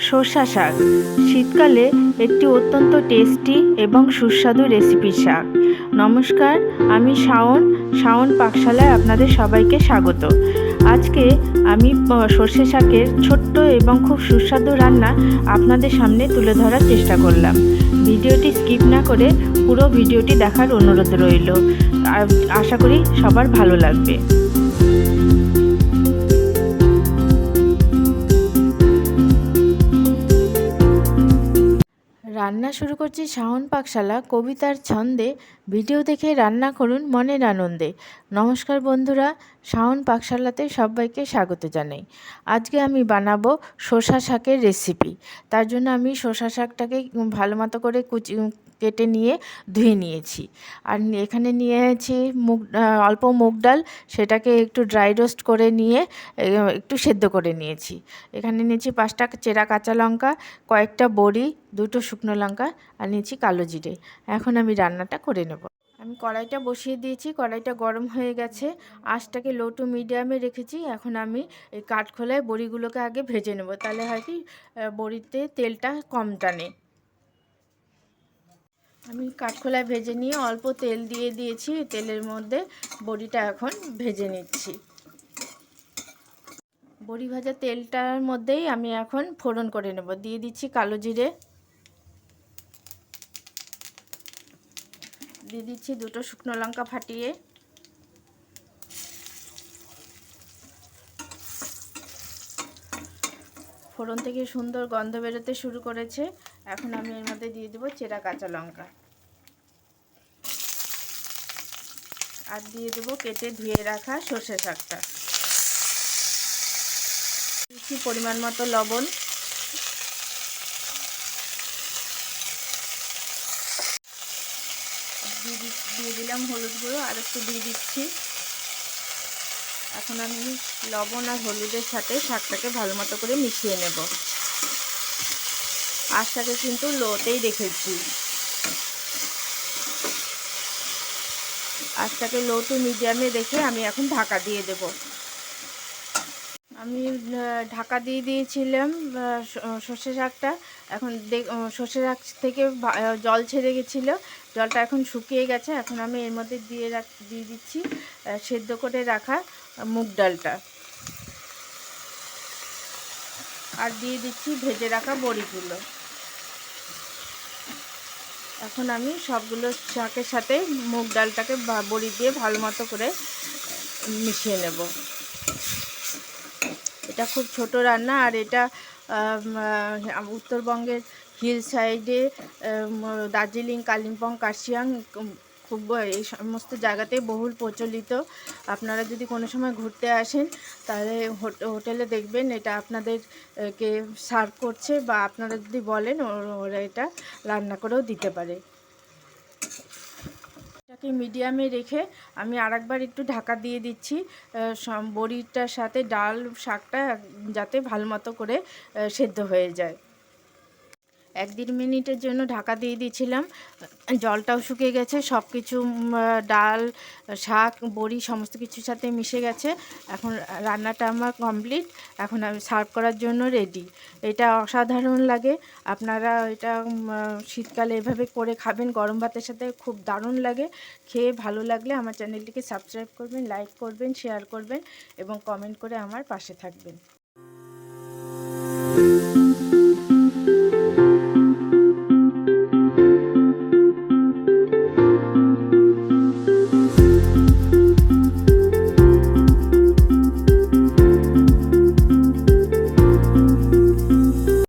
সর্ষা শাক শীতকালে একটি অত্যন্ত টেস্টি এবং সুস্বাদু রেসিপি শাক। নমস্কার, আমি শাওন পাকশালায় আপনাদের সবাইকে স্বাগত। আজকে আমি সর্ষে শাকের ছোট্ট এবং খুব সুস্বাদু রান্না আপনাদের সামনে তুলে ধরার চেষ্টা করলাম। ভিডিওটি স্কিপ না করে পুরো ভিডিওটি দেখার অনুরোধ রইল। আশা করি সবার ভালো লাগবে। রান্না শুরু করছি শাওন পাকশালা কবিতার ছন্দে। ভিডিও দেখে রান্না করুন মনের আনন্দে। নমস্কার বন্ধুরা, শাওন পাকশালাতে সবাইকে স্বাগত জানাই। আজকে আমি বানাবো শসা শাকের রেসিপি। তার জন্য আমি শসা শাকটাকে ভালো মতো করে কেটে নিয়ে ধুয়ে নিয়েছি। আর এখানে নিয়েছি অল্প মুগ ডাল, সেটাকে একটু ড্রাই রোস্ট করে নিয়ে একটু সেদ্ধ করে নিয়েছি। এখানে নিয়েছি 5টা চেরা কাঁচা লঙ্কা, কয়েকটা বড়ি, 2টো শুকনো লঙ্কা আর নিয়েছি কালো জিরে। এখন আমি রান্নাটা করে নেব। আমি কড়াইটা বসিয়ে দিয়েছি, কড়াইটা গরম হয়ে গেছে। আঁচটাকে লো টু মিডিয়ামে রেখেছি। এখন আমি এই কাঠখোলায় বড়িগুলোকে আগে ভেজে নেব, তাহলে হয় কি বড়িতে তেলটা কম টানে। আমি কাঠখোলায় ভেজে নিয়ে অল্প তেল দিয়ে দিয়েছি। তেলের মধ্যে বড়িটা এখন ভেজে নিচ্ছি। বড়ি ভাজা তেলটার মধ্যেই আমি এখন ফোড়ন করে নেব। দিয়ে দিচ্ছি কালো জিরে, দিয়ে দিচ্ছি 2টো শুকনো লঙ্কা ফাটিয়ে, ফোড়ন থেকে সুন্দর গন্ধ বেরোতে শুরু করেছে। এখন আমি এর মধ্যে দিয়ে দেবো চেরা কাঁচা লঙ্কা, আর দিয়ে দেবো কেটে ধুয়ে রাখা সর্ষে শাকটা। দিচ্ছি পরিমাণ মতো লবণ, দিয়ে দিলাম হলুদ গুঁড়ো, আর একটু দিয়ে দিচ্ছি। এখন আমি লবণ আর হলুদের সাথে শাকটাকে ভালো মতো করে মিশিয়ে নেব। আঁচটাকে কিন্তু লোতেই রেখেছি। আঁচটাকে লো টু মিডিয়ামে রেখে আমি এখন ঢাকা দিয়ে দেব। আমি ঢাকা দিয়ে দিয়েছিলাম সর্ষে শাকটা। এখন সর্ষে শাক থেকে জল ছেড়ে গেছিলো, জলটা এখন শুকিয়ে গেছে। এখন আমি এর মধ্যে দিয়ে দিচ্ছি সেদ্ধ করে রাখা মুগ ডালটা, আর দিয়ে দিচ্ছি ভেজে রাখা বড়িগুলো। এখন আমি সবগুলো শাকের সাথে মুগ ডালটাকে বড়ি দিয়ে ভালো মতো করে মিশিয়ে নেব। এটা খুব ছোট রান্না, আর এটা উত্তরবঙ্গের হিল সাইডে দার্জিলিং, কালিম্পং, কার্শিয়াং খুব এই সমস্ত জায়গাতেই বহুল প্রচলিত। আপনারা যদি কোনো সময় ঘুরতে আসেন তাহলে হোটেলে দেখবেন এটা আপনাদেরকে সার্ভ করছে, বা আপনারা যদি বলেন ওরা এটা রান্না করেও দিতে পারে। এটাকে মিডিয়ামে রেখে আমি আরেকবার একটু ঢাকা দিয়ে দিচ্ছি, বড়িটার সাথে ডাল শাকটা যাতে ভালো মতো করে সেদ্ধ হয়ে যায়। 1-1.5 মিনিটের জন্য ঢাকা দিয়ে দিয়েছিলাম। জলটাও শুকিয়ে গেছে, সব কিছু ডাল, শাক, বড়ি সমস্ত কিছুর সাথে মিশে গেছে। এখন রান্নাটা আমার কমপ্লিট। এখন আমি সার্ভ করার জন্য রেডি। এটা অসাধারণ লাগে। আপনারা এটা শীতকালে এভাবে করে খাবেন, গরম ভাতের সাথে খুব দারুণ লাগে। খেয়ে ভালো লাগলে আমার চ্যানেলটিকে সাবস্ক্রাইব করবেন, লাইক করবেন, শেয়ার করবেন এবং কমেন্ট করে আমার পাশে থাকবেন।